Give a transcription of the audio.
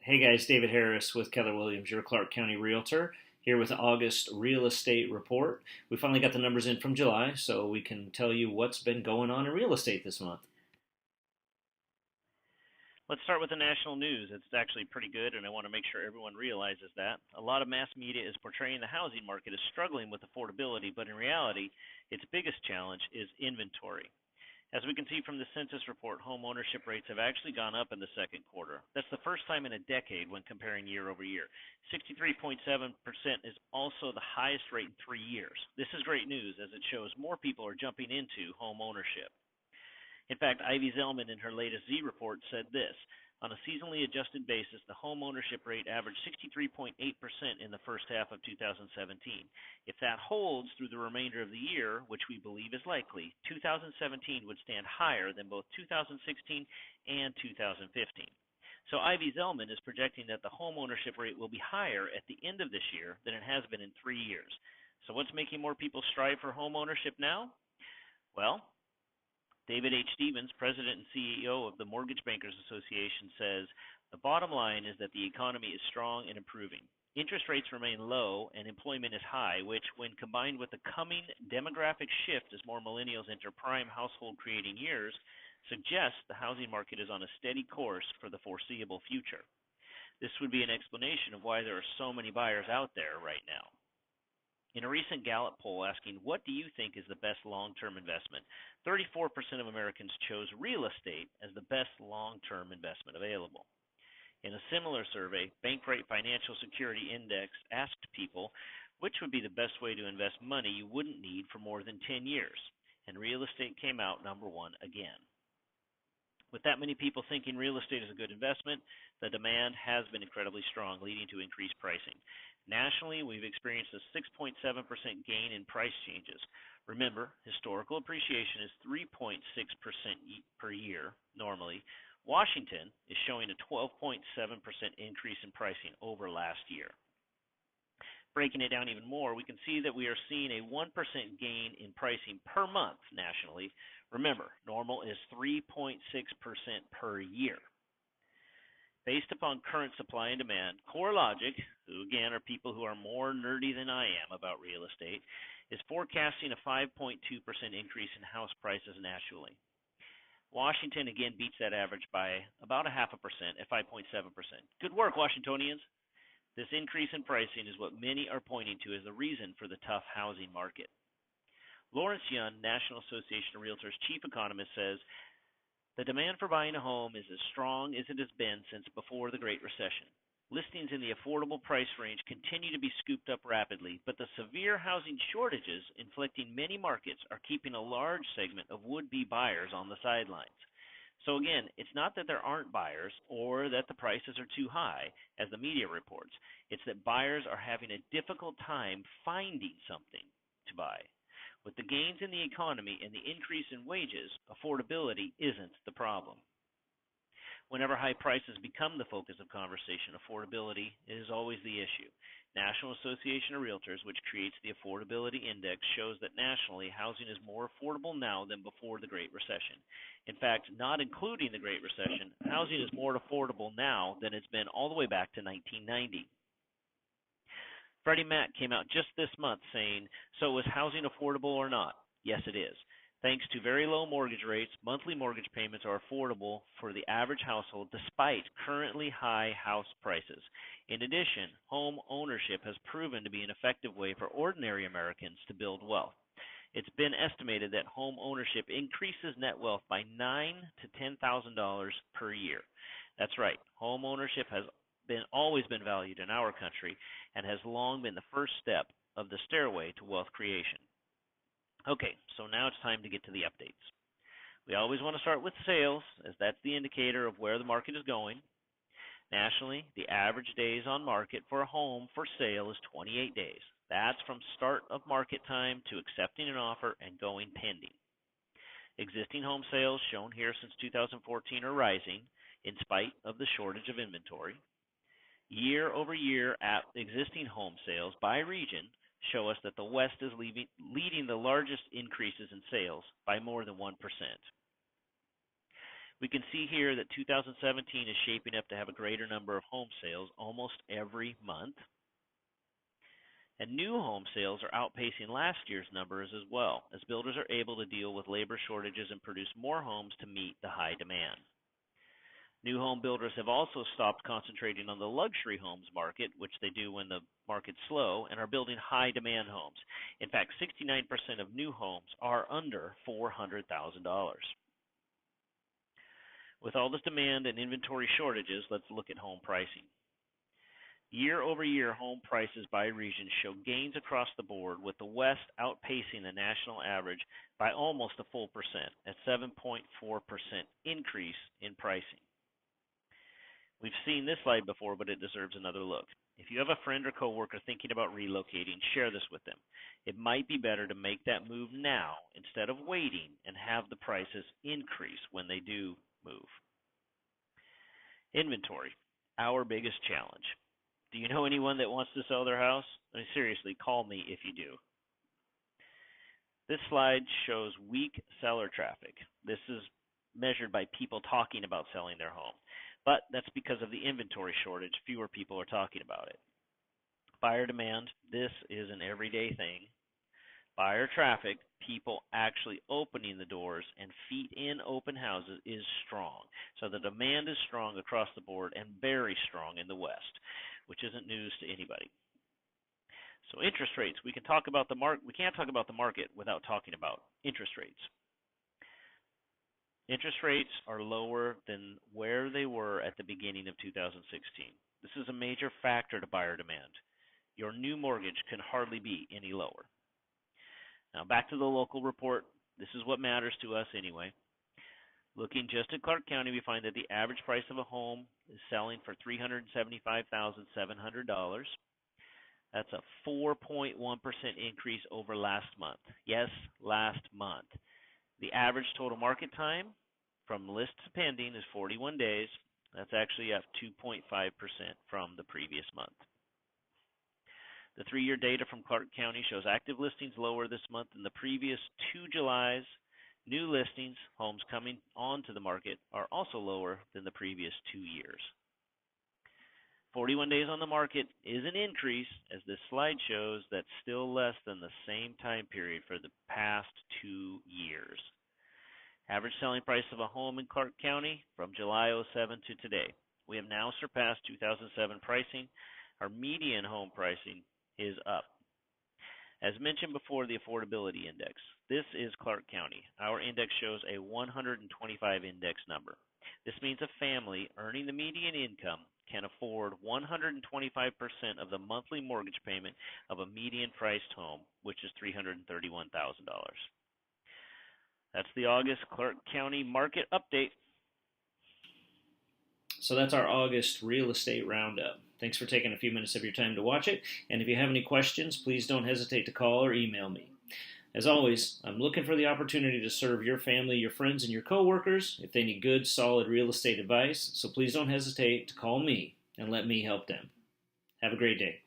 Hey guys, David Harris with Keller Williams, your Clark County Realtor, here with the August Real Estate Report. We finally got the numbers in from July, so we can tell you what's been going on in real estate this month. Let's start with the national news. It's actually pretty good, and I want to make sure everyone realizes that. A lot of mass media is portraying the housing market as struggling with affordability, but in reality, its biggest challenge is inventory. As we can see from the census report, home ownership rates have actually gone up in the second quarter. That's the first time in a decade when comparing year over year. 63.7% is also the highest rate in 3 years. This is great news as it shows more people are jumping into home ownership. In fact, Ivy Zelman in her latest Z report said this: on a seasonally adjusted basis, the home ownership rate averaged 63.8% in the first half of 2017. If that holds through the remainder of the year, which we believe is likely, 2017 would stand higher than both 2016 and 2015. So Ivy Zelman is projecting that the home ownership rate will be higher at the end of this year than it has been in 3 years. So what's making more people strive for home ownership now? Well, David H. Stevens, President and CEO of the Mortgage Bankers Association, says the bottom line is that the economy is strong and improving. Interest rates remain low and employment is high, which, when combined with the coming demographic shift as more millennials enter prime household creating years, suggests the housing market is on a steady course for the foreseeable future. This would be an explanation of why there are so many buyers out there right now. In a recent Gallup poll asking, what do you think is the best long-term investment, 34% of Americans chose real estate as the best long-term investment available. In a similar survey, Bankrate Financial Security Index asked people which would be the best way to invest money you wouldn't need for more than 10 years, and real estate came out number one again. With that many people thinking real estate is a good investment, the demand has been incredibly strong, leading to increased pricing. Nationally, we've experienced a 6.7% gain in price changes. Remember, historical appreciation is 3.6% per year normally. Washington is showing a 12.7% increase in pricing over last year. Breaking it down even more, we can see that we are seeing a 1% gain in pricing per month nationally. Remember, normal is 3.6% per year. Based upon current supply and demand, CoreLogic, who again are people who are more nerdy than I am about real estate, is forecasting a 5.2% increase in house prices nationally. Washington again beats that average by about a half a percent at 5.7%. Good work, Washingtonians. This increase in pricing is what many are pointing to as the reason for the tough housing market. Lawrence Yun, National Association of Realtors chief economist, says the demand for buying a home is as strong as it has been since before the Great Recession. Listings in the affordable price range continue to be scooped up rapidly, but the severe housing shortages inflicting many markets are keeping a large segment of would-be buyers on the sidelines. So again, it's not that there aren't buyers or that the prices are too high, as the media reports. It's that buyers are having a difficult time finding something to buy. With the gains in the economy and the increase in wages, affordability isn't the problem. Whenever high prices become the focus of conversation, affordability is always the issue. National Association of Realtors, which creates the Affordability Index, shows that nationally, housing is more affordable now than before the Great Recession. In fact, not including the Great Recession, housing is more affordable now than it's been all the way back to 1990. Freddie Mac came out just this month saying, so is housing affordable or not? Yes, it is. Thanks to very low mortgage rates, monthly mortgage payments are affordable for the average household despite currently high house prices. In addition, home ownership has proven to be an effective way for ordinary Americans to build wealth. It's been estimated that home ownership increases net wealth by $9,000 to $10,000 per year. That's right. Home ownership has always been valued in our country and has long been the first step of the stairway to wealth creation. Okay, so now it's time to get to the updates. We always want to start with sales, as that's the indicator of where the market is going. Nationally, the average days on market for a home for sale is 28 days. That's from start of market time to accepting an offer and going pending. Existing home sales, shown here since 2014, are rising in spite of the shortage of inventory. Year over year, existing home sales by region show us that the West is leading the largest increases in sales by more than 1%. We can see here that 2017 is shaping up to have a greater number of home sales almost every month. And new home sales are outpacing last year's numbers as well, as builders are able to deal with labor shortages and produce more homes to meet the high demand. New home builders have also stopped concentrating on the luxury homes market, which they do when the market's slow, and are building high demand homes. In fact, 69% of new homes are under $400,000. With all this demand and inventory shortages, let's look at home pricing. Year over year, home prices by region show gains across the board, with the West outpacing the national average by almost a full percent, at 7.4% increase in pricing. We've seen this slide before, but it deserves another look. If you have a friend or coworker thinking about relocating, share this with them. It might be better to make that move now instead of waiting and have the prices increase when they do move. Inventory, our biggest challenge. Do you know anyone that wants to sell their house? I mean, seriously, call me if you do. This slide shows weak seller traffic. This is measured by people talking about selling their home. But that's because of the inventory shortage. Fewer people are talking about it. Buyer demand, this is an everyday thing. Buyer traffic, people actually opening the doors and feet in open houses, is strong. So the demand is strong across the board and very strong in the West, which isn't news to anybody. So interest rates, we can't talk about the market without talking about interest rates. Interest rates are lower than where they were at the beginning of 2016. This is a major factor to buyer demand. Your new mortgage can hardly be any lower. Now back to the local report. This is what matters to us anyway. Looking just at Clark County, we find that the average price of a home is selling for $375,700. That's a 4.1% increase over last month. Yes, last month. The average total market time from list to pending is 41 days. That's actually up 2.5% from the previous month. The 3-year data from Clark County shows active listings lower this month than the previous 2 Julys. New listings, homes coming onto the market, are also lower than the previous 2 years. 41 days on the market is an increase, as this slide shows. That's still less than the same time period for the past 2 years. Average selling price of a home in Clark County from July 07 to today. We have now surpassed 2007 pricing. Our median home pricing is up. As mentioned before, the affordability index. This is Clark County. Our index shows a 125 index number. This means a family earning the median income can afford 125% of the monthly mortgage payment of a median priced home, which is $331,000. That's the August Clark County market update. So that's our August real estate roundup. Thanks for taking a few minutes of your time to watch it. And if you have any questions, please don't hesitate to call or email me. As always, I'm looking for the opportunity to serve your family, your friends, and your coworkers if they need good, solid real estate advice. So please don't hesitate to call me and let me help them. Have a great day.